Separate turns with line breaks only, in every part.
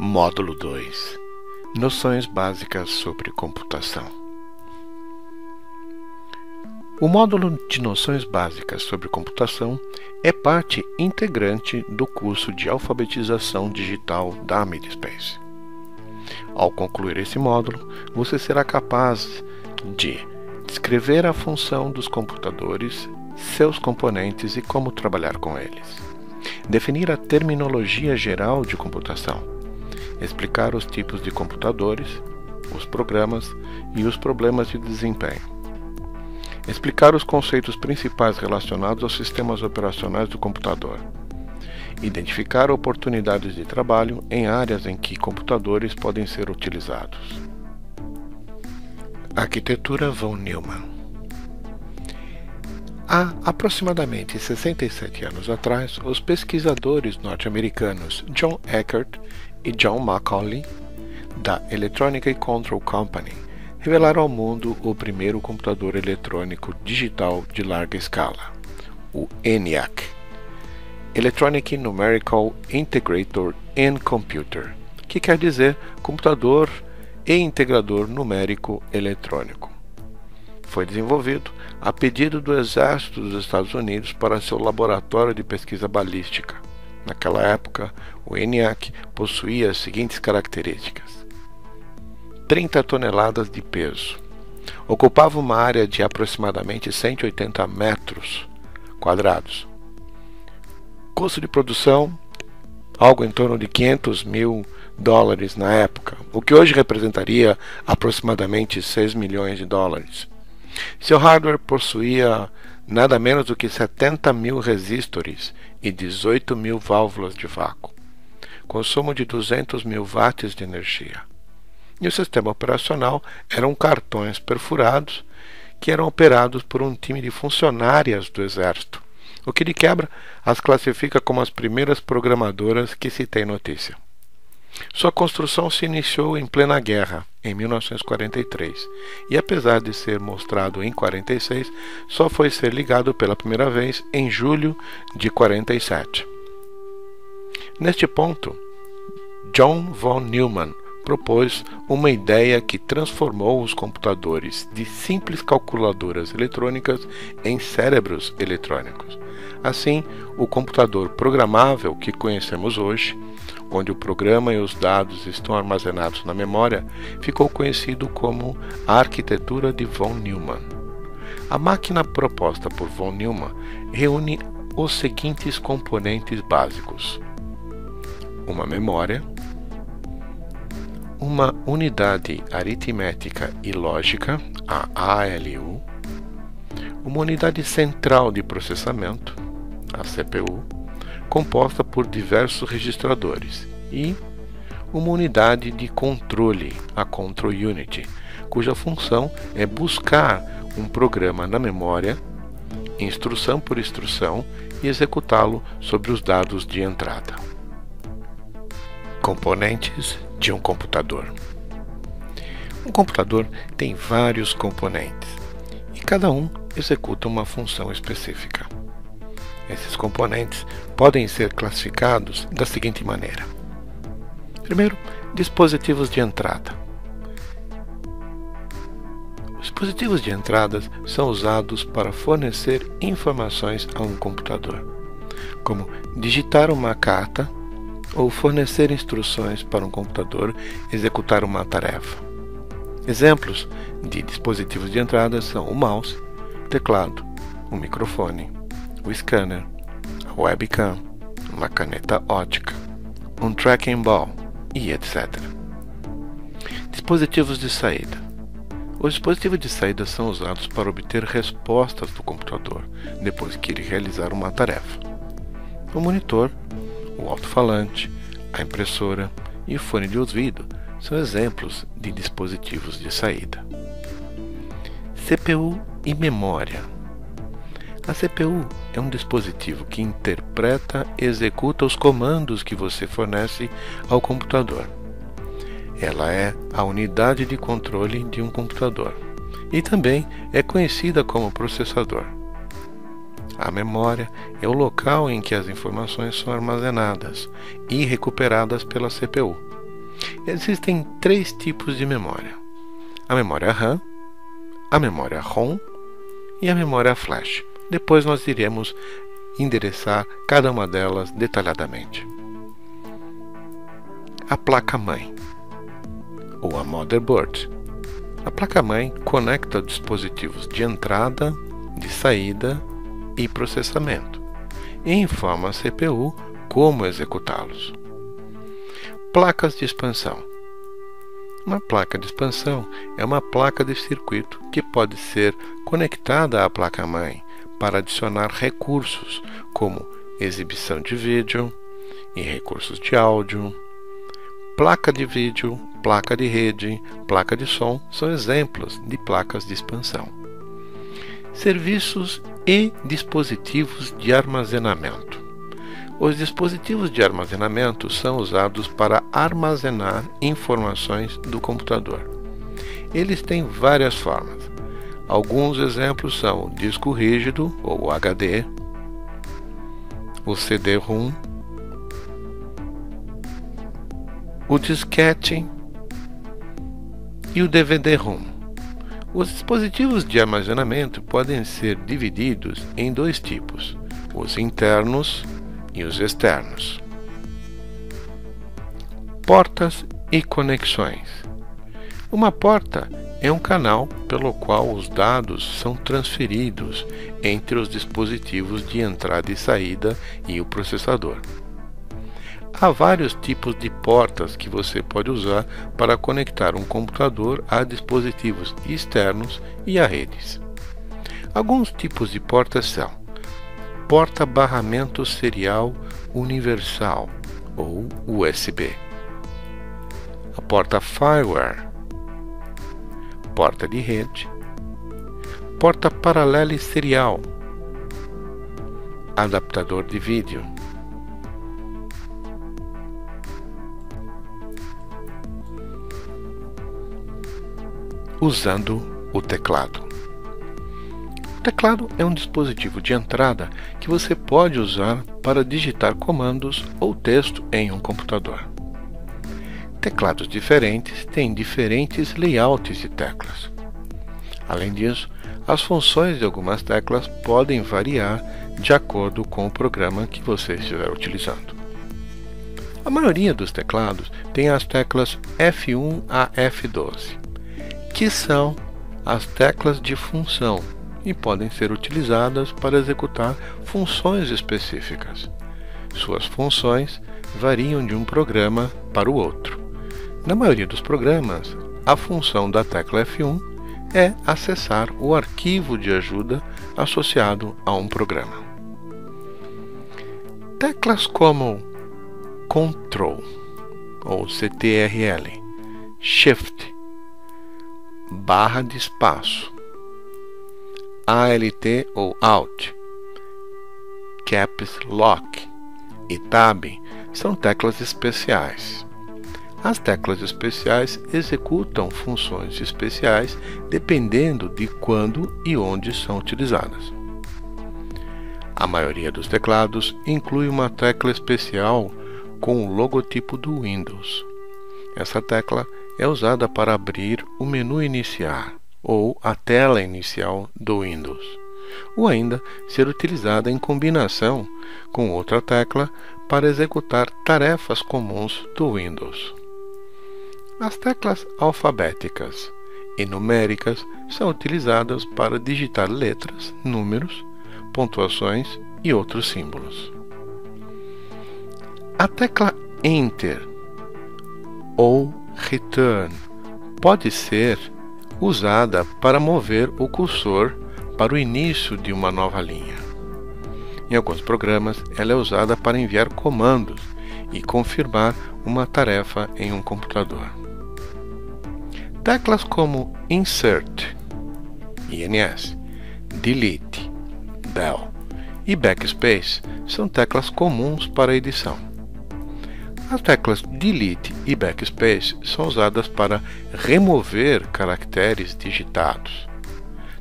Módulo 2 Noções básicas sobre computação. O módulo de Noções básicas sobre computação é parte integrante do curso de alfabetização digital da Midspace. Ao concluir esse módulo, você será capaz de descrever a função dos computadores, seus componentes e como trabalhar com eles, definir a terminologia geral de computação, explicar os tipos de computadores, os programas e os problemas de desempenho, explicar os conceitos principais relacionados aos sistemas operacionais do computador, identificar oportunidades de trabalho em áreas em que computadores podem ser utilizados. Arquitetura von Neumann. Há aproximadamente 67 anos atrás, os pesquisadores norte-americanos John Eckert e John Macaulay, da Electronic Control Company, revelaram ao mundo o primeiro computador eletrônico digital de larga escala, o ENIAC, Electronic Numerical Integrator and Computer, que quer dizer computador e integrador numérico eletrônico. Foi desenvolvido a pedido do Exército dos Estados Unidos para seu laboratório de pesquisa balística. Naquela época, o ENIAC possuía as seguintes características: 30 toneladas de peso, ocupava uma área de aproximadamente 180 metros quadrados, custo de produção algo em torno de $500 mil na época, o que hoje representaria aproximadamente $6 milhões. Seu hardware possuía nada menos do que 70 mil resistores e 18 mil válvulas de vácuo, consumo de 200 mil watts de energia. E o sistema operacional eram cartões perfurados que eram operados por um time de funcionárias do Exército, o que de quebra as classifica como as primeiras programadoras que se tem notícia. Sua construção se iniciou em plena guerra, em 1943, e apesar de ser mostrado em 46, só foi ser ligado pela primeira vez em julho de 47. Neste ponto, John von Neumann propôs uma ideia que transformou os computadores de simples calculadoras eletrônicas em cérebros eletrônicos. Assim, o computador programável que conhecemos hoje, onde o programa e os dados estão armazenados na memória, ficou conhecido como a arquitetura de von Neumann. A máquina proposta por von Neumann reúne os seguintes componentes básicos: uma memória, uma unidade aritmética e lógica, a ALU, uma unidade central de processamento, a CPU, composta por diversos registradores, e uma unidade de controle, a Control Unit, cuja função é buscar um programa na memória, instrução por instrução, e executá-lo sobre os dados de entrada. Componentes de um computador. Um computador tem vários componentes, e cada um executa uma função específica. Esses componentes podem ser classificados da seguinte maneira. Primeiro, dispositivos de entrada. Os dispositivos de entrada são usados para fornecer informações a um computador, como digitar uma carta ou fornecer instruções para um computador executar uma tarefa. Exemplos de dispositivos de entrada são o mouse, o teclado, o microfone, o scanner, a webcam, uma caneta ótica, um tracking ball e etc. Dispositivos de saída. Os dispositivos de saída são usados para obter respostas do computador depois que ele realizar uma tarefa. O monitor, o alto-falante, a impressora e o fone de ouvido são exemplos de dispositivos de saída. CPU e memória. A CPU é um dispositivo que interpreta e executa os comandos que você fornece ao computador. Ela é a unidade de controle de um computador e também é conhecida como processador. A memória é o local em que as informações são armazenadas e recuperadas pela CPU. Existem três tipos de memória: a memória RAM, a memória ROM e a memória flash. Depois nós iremos endereçar cada uma delas detalhadamente. A placa-mãe, ou a motherboard. A placa-mãe conecta dispositivos de entrada, de saída e processamento e informa a CPU como executá-los. Placas de expansão. Uma placa de expansão é uma placa de circuito que pode ser conectada à placa-mãe para adicionar recursos como exibição de vídeo e recursos de áudio. Placa de vídeo, placa de rede, placa de som são exemplos de placas de expansão. Serviços e dispositivos de armazenamento. Os dispositivos de armazenamento são usados para armazenar informações do computador. Eles têm várias formas. Alguns exemplos são o disco rígido, ou HD, o CD-ROM, o disquete e o DVD-ROM. Os dispositivos de armazenamento podem ser divididos em dois tipos: os internos e os externos. Portas e conexões. Uma porta é um canal pelo qual os dados são transferidos entre os dispositivos de entrada e saída e o processador. Há vários tipos de portas que você pode usar para conectar um computador a dispositivos externos e a redes. Alguns tipos de portas são: porta barramento serial universal, ou USB, a porta Firewire, porta de rede, porta paralela e serial, adaptador de vídeo. Usando o teclado. O teclado é um dispositivo de entrada que você pode usar para digitar comandos ou texto em um computador. Teclados diferentes têm diferentes layouts de teclas. Além disso, as funções de algumas teclas podem variar de acordo com o programa que você estiver utilizando. A maioria dos teclados tem as teclas F1 a F12, que são as teclas de função e podem ser utilizadas para executar funções específicas. Suas funções variam de um programa para o outro. Na maioria dos programas, a função da tecla F1 é acessar o arquivo de ajuda associado a um programa. Teclas como Ctrl ou CTRL, Shift, barra de espaço, ALT ou Alt, Caps Lock e Tab são teclas especiais. As teclas especiais executam funções especiais dependendo de quando e onde são utilizadas. A maioria dos teclados inclui uma tecla especial com o logotipo do Windows. Essa tecla é usada para abrir o menu iniciar ou a tela inicial do Windows, ou ainda ser utilizada em combinação com outra tecla para executar tarefas comuns do Windows. As teclas alfabéticas e numéricas são utilizadas para digitar letras, números, pontuações e outros símbolos. A tecla Enter ou Return pode ser usada para mover o cursor para o início de uma nova linha. Em alguns programas, ela é usada para enviar comandos e confirmar uma tarefa em um computador. Teclas como Insert, INS, Delete, Del e Backspace são teclas comuns para edição. As teclas Delete e Backspace são usadas para remover caracteres digitados,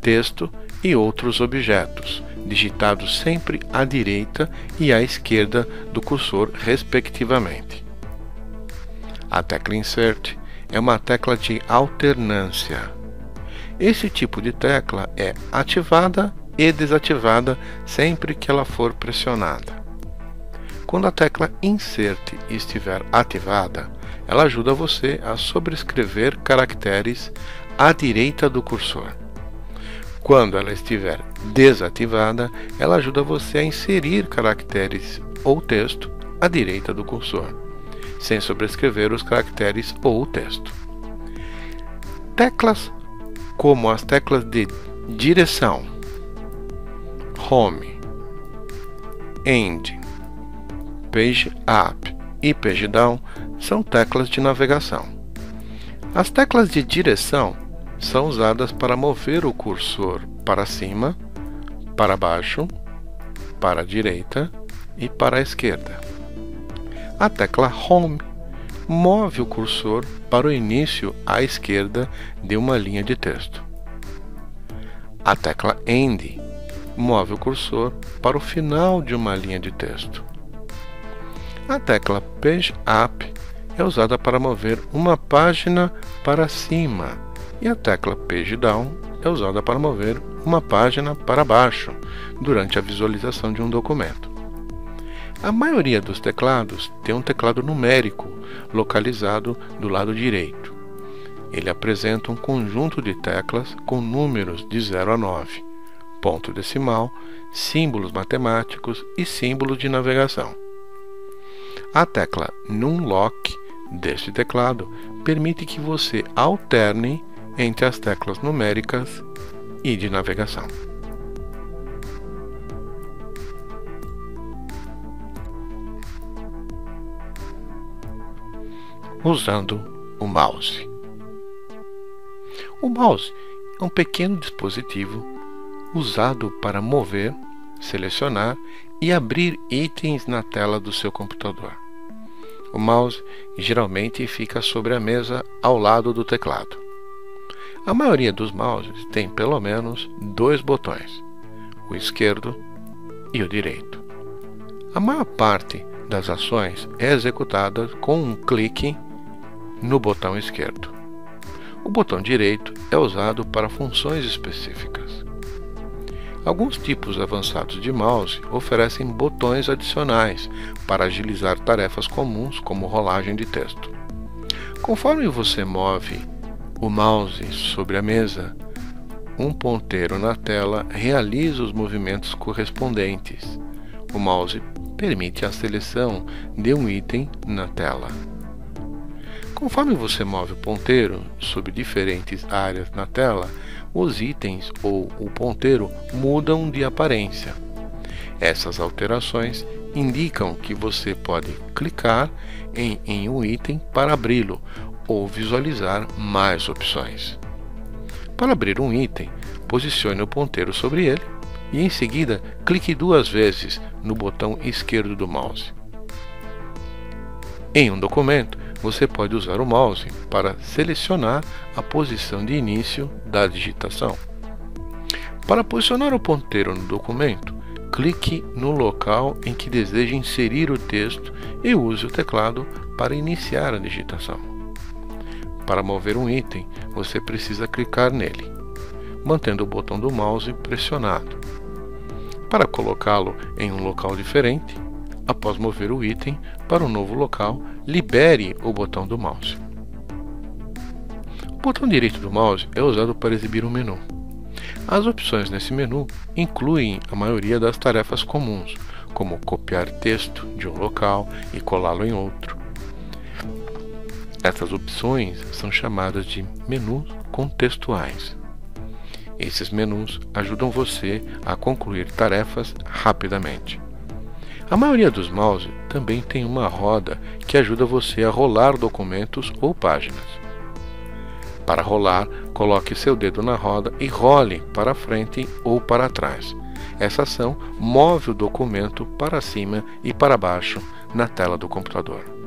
texto e outros objetos, digitados sempre à direita e à esquerda do cursor, respectivamente. A tecla Insert é uma tecla de alternância. Esse tipo de tecla é ativada e desativada sempre que ela for pressionada. Quando a tecla Insert estiver ativada, ela ajuda você a sobrescrever caracteres à direita do cursor. Quando ela estiver desativada, ela ajuda você a inserir caracteres ou texto à direita do cursor, sem sobrescrever os caracteres ou o texto. Teclas como as teclas de direção, Home, End, Page Up e Page Down são teclas de navegação. As teclas de direção são usadas para mover o cursor para cima, para baixo, para a direita e para a esquerda. A tecla Home move o cursor para o início à esquerda de uma linha de texto. A tecla End move o cursor para o final de uma linha de texto. A tecla Page Up é usada para mover uma página para cima e a tecla Page Down é usada para mover uma página para baixo durante a visualização de um documento. A maioria dos teclados tem um teclado numérico localizado do lado direito. Ele apresenta um conjunto de teclas com números de 0 a 9, ponto decimal, símbolos matemáticos e símbolos de navegação. A tecla Numlock deste teclado permite que você alterne entre as teclas numéricas e de navegação. Usando o mouse. O mouse é um pequeno dispositivo usado para mover, selecionar e abrir itens na tela do seu computador. O mouse geralmente fica sobre a mesa ao lado do teclado. A maioria dos mouses tem pelo menos dois botões, o esquerdo e o direito. A maior parte das ações é executada com um clique no botão esquerdo. O botão direito é usado para funções específicas. Alguns tipos avançados de mouse oferecem botões adicionais para agilizar tarefas comuns como rolagem de texto. Conforme você move o mouse sobre a mesa, um ponteiro na tela realiza os movimentos correspondentes. O mouse permite a seleção de um item na tela. Conforme você move o ponteiro sobre diferentes áreas na tela, os itens ou o ponteiro mudam de aparência. Essas alterações indicam que você pode clicar em um item para abri-lo ou visualizar mais opções. Para abrir um item, posicione o ponteiro sobre ele e em seguida clique duas vezes no botão esquerdo do mouse. Em um documento, você pode usar o mouse para selecionar a posição de início da digitação. Para posicionar o ponteiro no documento, clique no local em que deseja inserir o texto e use o teclado para iniciar a digitação. Para mover um item, você precisa clicar nele, mantendo o botão do mouse pressionado. Para colocá-lo em um local diferente, após mover o item para um novo local, libere o botão do mouse. O botão direito do mouse é usado para exibir um menu. As opções nesse menu incluem a maioria das tarefas comuns, como copiar texto de um local e colá-lo em outro. Essas opções são chamadas de menus contextuais. Esses menus ajudam você a concluir tarefas rapidamente. A maioria dos mouses também tem uma roda que ajuda você a rolar documentos ou páginas. Para rolar, coloque seu dedo na roda e role para frente ou para trás. Essa ação move o documento para cima e para baixo na tela do computador.